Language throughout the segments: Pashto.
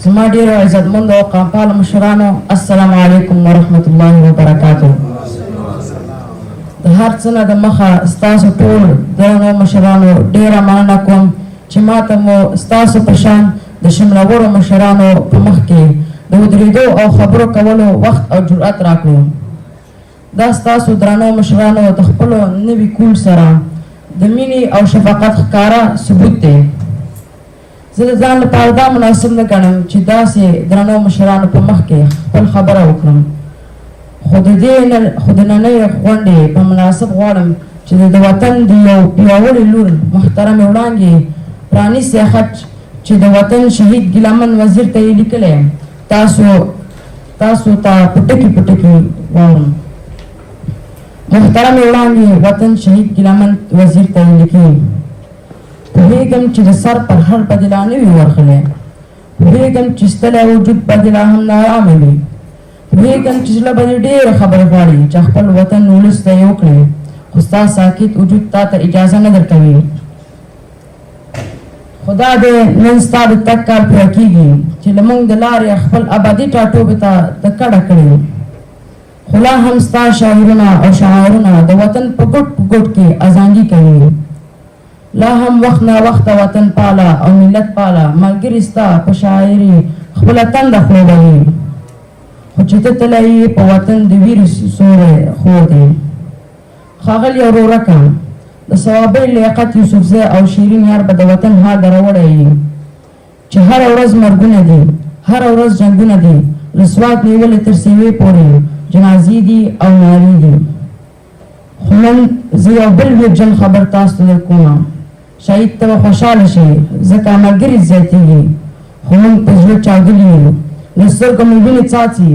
زما ډیرو عزتمندو او قامپالو مشرانو، السلام علیکم ورحمت الله وبرکاتو. د هر څه نه د مخه ستاسو ټول درنو مشرانو ډیره مننه کوم چې ماته مو ستاسو په شان د شملورو مشرانو په مخ کې د ودرېدو او خبرو کولو وخت او جرأت راکړو. دا ستاسو درنو مشرانو د خپلو نوي کول سره د مینې او شفقت ښکاره ثبوت دی. زه د ځان لپاره دا مناسب نه ګڼم چې داسې درنو مشرانو په مخ کې خپل خبره وکړم، خو د نننۍ غونډې په مناسب غواړم چې د وطن د یو پیاوړي لور محترمې وړانګې پرانیستی خط چې د وطن شهید ګیلمن وزیر ته یې لیکلی تاسو ته په ټکي په ټکي واورم. محترمې وړانګې وطن شهید ګیلمن وزیر ته یې لیکي: پوهېږم چې د سر پر هر به دې لا نه وي ورغلی، پوهېږم چې ستلی وجود به دې لا هم نارامه وي، پوهېږم چې زړه به دې ډېرې خبرې غواړي چې خپل وطن ولس ته یې وکړې، خو ستا ساکت وجود تا ته اجازه نه درکوي. خو دا دی نن ستا د تګ کال پوره کېږي چې له موږ د لارې خپل ابدي ټاټوبې ته د کډه کړې، خو لا هم ستا شاعرونه او شعارونه د وطن په ګوټ په ګوټ کې ازانګي کوي. لا هم وخت نه وخته وطن پاله او ملت پاله ملګري ستا په شاعري خپله تنده خړوبوي، خو چې ته تللی یې په وطن د ویر سوری خور دی. ښاغلی ورورکه، د صوابۍ لیاقت یوسفزی او شیرین یار به د وطن حال دروړی یي چې هره ورځ مرګونه دي، هره ورځ جنګونه دي، له سوات نیولې تر سیوې پورې جنازې دي او نارې دي. خو نن زه یو بل ویرجن خبر تاسو ته درکومه، شهید ته به خوشحاله شئ ځکه ملګري زیاتېږي، خو موږ په زړه چاودلي یو، له سترګو مو وینې څاڅي.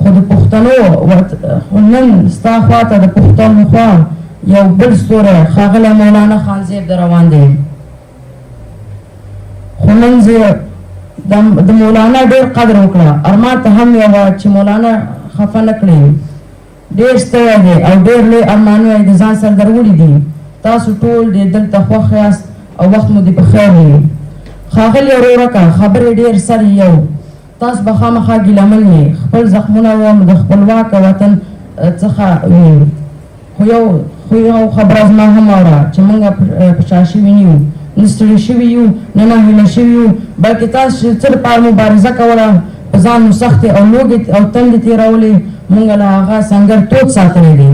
خو د پښتنو نن ستا خواته د پښتنو خوا یو بل ستوری ښاغلی مولانا خانزیب در روان دی. خو نن زه د مولانا ډېر قدر وکړه، ارمان ته هم یوه چې مولانا خفه نه کړي. ډېر ستړی دی او ډېر لوی ارمانونه یې د ځان سره درولي دي. تاسو ټول دې دلته خوښ یاست او وخت مو دې په خیر وي. ښاغلی ورورکه، خبرې ډېر سر یو، تاسو به خامخا ګیلمن یې، خپل زخمونه وم د خپلواکه وطن څخه وي. خو یو خبره زما هم واوره چې موږ په شا شوي نه یو، نه ستړي شوي یو، نه ناهیله شوي یو، بلکې تاسو څه لپاره مبارزه کوله، په ځان مو سختې او لوږې او تندې تېرولې، موږ له هغه سنګر تود ساتلی دی.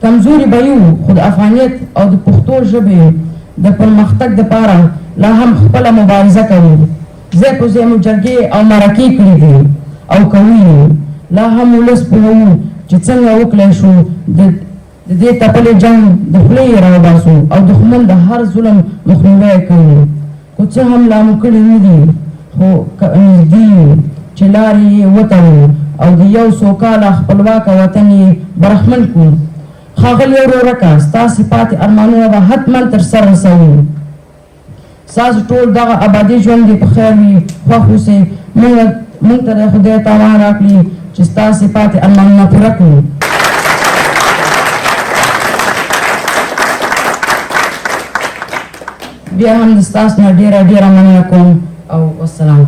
کمزوري به یو، خو د افغانیت او د پښتو ژبې د پرمختګ دپاره لا هم خپله مبارزه کوو. ځای په ځای مو جرګې او مرکې کړي دي او کوي. لا هم ولس پوهوو چې څنګه وکړی شو د دې تپلې جنګ د خولې یې راوباسو او دښمن د هر ظلم مخنیوی کوو. خو څه هم لا مو کړي نه دي، خو نږدې یو چې لارې یې وتړو او د یو سوکاله خپلواکه وطن یې برخمن کړو. ښاغلی ورورکه، ستاسې پاتې ارمانونه به حتما تر سر رسوو. ستاسو ټول دغه ابدي ژوند دې په خیر وي، خوښ اوسئ. موږ ته د خدای توان راکړي چې ستاسې پاتې ارمانونه پوره کړو. بیا هم د ستاسو نه ډېره ډېره مننه کوم او والسلام.